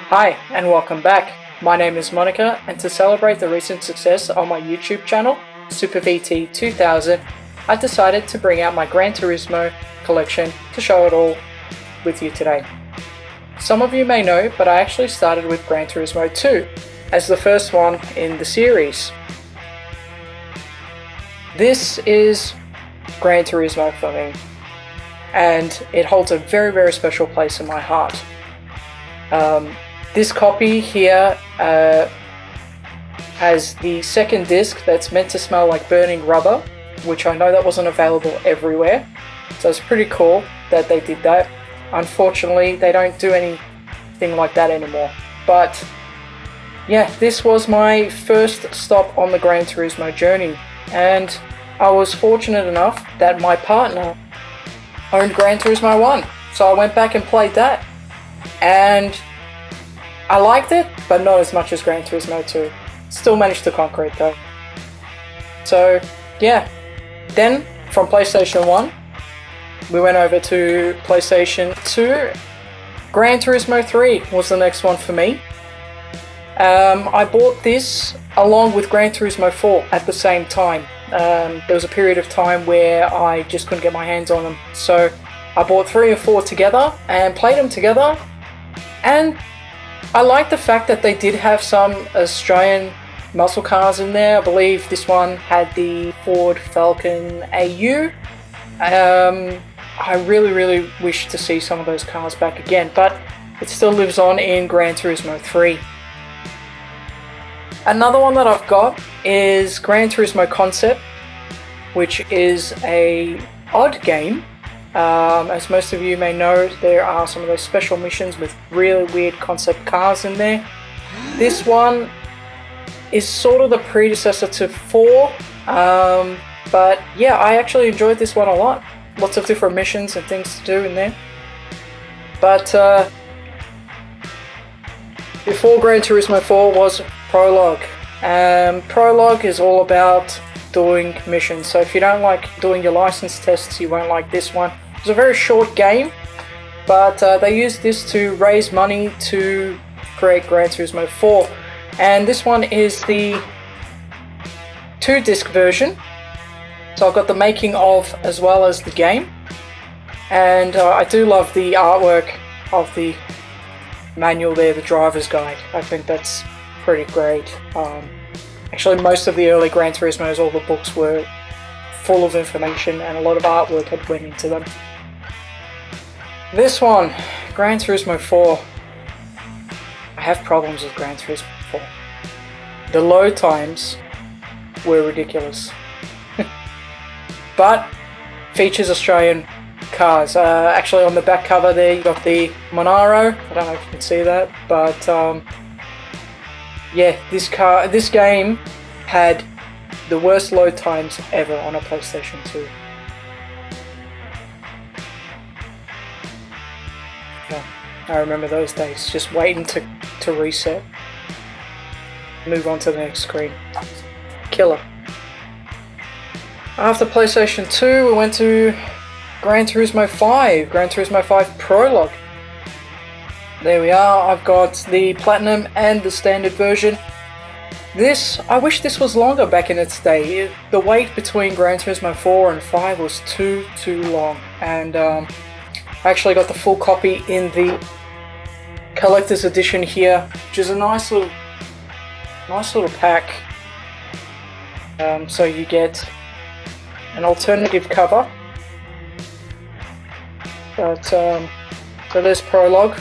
Hi and welcome back. My name is Monica, and to celebrate the recent success on my YouTube channel, SuperVT 2000, I decided to bring out my Gran Turismo collection to show it all with you today. Some of you may know, but I actually started with Gran Turismo 2 as the first one in the series. This is Gran Turismo for me, and it holds a very, very special place in my heart. This copy here has the second disc that's meant to smell like burning rubber, which I know that wasn't available everywhere, so it's pretty cool that they did that. Unfortunately, they don't do anything like that anymore. But yeah, this was my first stop on the Gran Turismo journey, and I was fortunate enough that my partner owned Gran Turismo 1, so I went back and played that, and I liked it, but not as much as Gran Turismo 2. Still managed to conquer it though. So yeah, then from PlayStation 1, we went over to PlayStation 2. Gran Turismo 3 was the next one for me. I bought this along with Gran Turismo 4 at the same time. There was a period of time where I just couldn't get my hands on them. So I bought 3 and 4 together and played them together. And I like the fact that they did have some Australian muscle cars in there. I believe this one had the Ford Falcon AU. I really wish to see some of those cars back again, but it still lives on in Gran Turismo 3. Another one that I've got is Gran Turismo Concept, which is an odd game. As most of you may know, there are some of those special missions with really weird concept cars in there. This one is sort of the predecessor to 4, but yeah, I actually enjoyed this one a lot. Lots of different missions and things to do in there. But before Gran Turismo 4 was Prologue. Prologue is all about doing missions, so if you don't like doing your license tests, you won't like this one. It's a very short game, but they used this to raise money to create Gran Turismo 4, and this one is the 2-disc version. So I've got the making of as well as the game, and I do love the artwork of the manual there, the driver's guide. I think that's pretty great. Actually, most of the early Gran Turismos, all the books were full of information and a lot of artwork had went into them. This one, Gran Turismo 4. I have problems with Gran Turismo 4. The load times were ridiculous. But features Australian cars. Actually, on the back cover there, you got the Monaro. I don't know if you can see that, but yeah, this game had the worst load times ever on a PlayStation 2. Yeah, I remember those days, just waiting to reset. Move on to the next screen. Killer. After PlayStation 2, we went to Gran Turismo 5, Gran Turismo 5 Prologue. There we are. I've got the Platinum and the Standard version. I wish this was longer back in its day. The wait between Gran Turismo 4 and 5 was too long, and I actually got the full copy in the collector's edition here, which is a nice little pack. So you get an alternative cover, but so there's Prologue.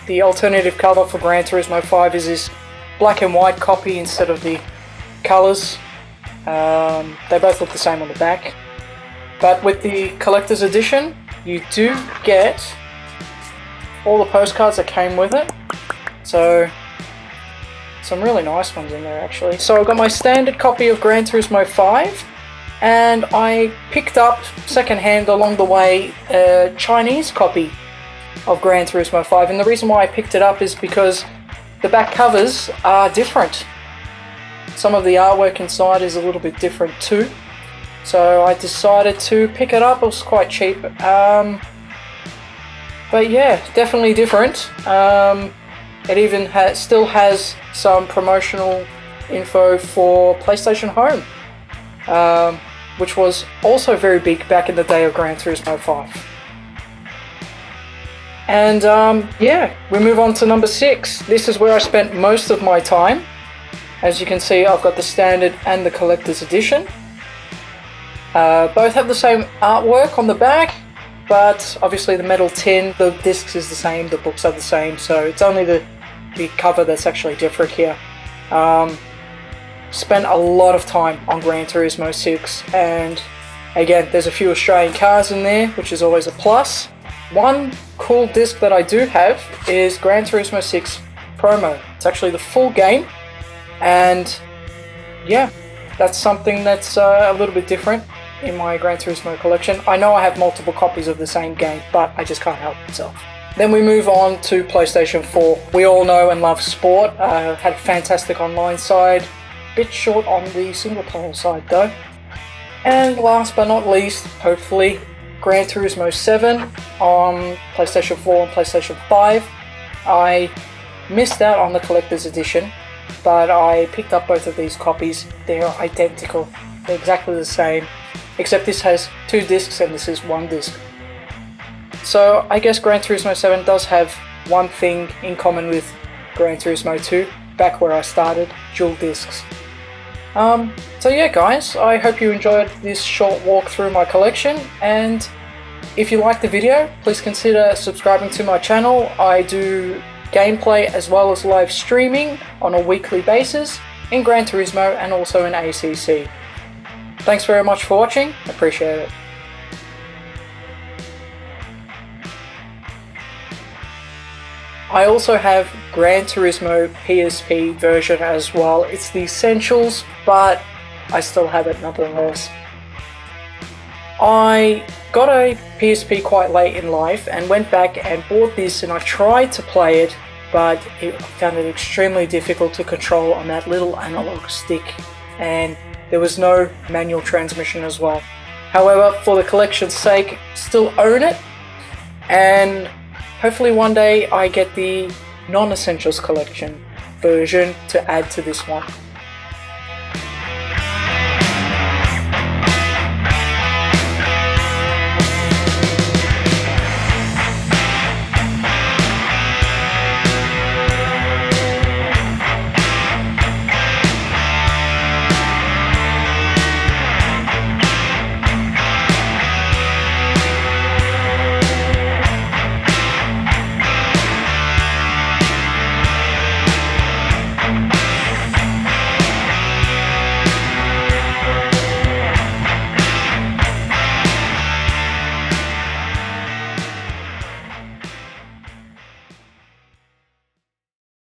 The alternative cover for Gran Turismo 5 is this black and white copy instead of the colours. They both look the same on the back, but with the collector's edition you do get all the postcards that came with it, so some really nice ones in there actually. So I've got my standard copy of Gran Turismo 5, and I picked up secondhand along the way a Chinese copy of Gran Turismo 5, and the reason why I picked it up is because the back covers are different. Some of the artwork inside is a little bit different too, so I decided to pick it up. It was quite cheap. But yeah, definitely different. It even still has some promotional info for PlayStation Home, which was also very big back in the day of Gran Turismo 5. And yeah, we move on to number 6. This is where I spent most of my time. As you can see, I've got the standard and the collector's edition. Both have the same artwork on the back, but obviously the metal tin, the discs is the same, the books are the same, so it's only the cover that's actually different here. Spent a lot of time on Gran Turismo 6, and again, there's a few Australian cars in there, which is always a plus. One cool disc that I do have is Gran Turismo 6 Promo. It's actually the full game, and yeah, that's something that's a little bit different in my Gran Turismo collection. I know I have multiple copies of the same game, but I just can't help myself. Then we move on to PlayStation 4. We all know and love Sport. Had a fantastic online side. Bit short on the single player side though. And last but not least, hopefully, Gran Turismo 7 on PlayStation 4 and PlayStation 5. I missed out on the collector's edition, but I picked up both of these copies. They're identical. They're exactly the same, except this has 2 discs and this is 1 disc. So I guess Gran Turismo 7 does have one thing in common with Gran Turismo 2, back where I started, dual discs. So yeah guys, I hope you enjoyed this short walk through my collection, and if you liked the video, please consider subscribing to my channel. I do gameplay as well as live streaming on a weekly basis in Gran Turismo and also in ACC. Thanks very much for watching, appreciate it. I also have Gran Turismo PSP version as well. It's the essentials, but I still have it nonetheless. I got a PSP quite late in life and went back and bought this, and I tried to play it, but I found it extremely difficult to control on that little analog stick, and there was no manual transmission as well. However, for the collection's sake, still own it, and hopefully one day I get the non-essentials collection version to add to this one.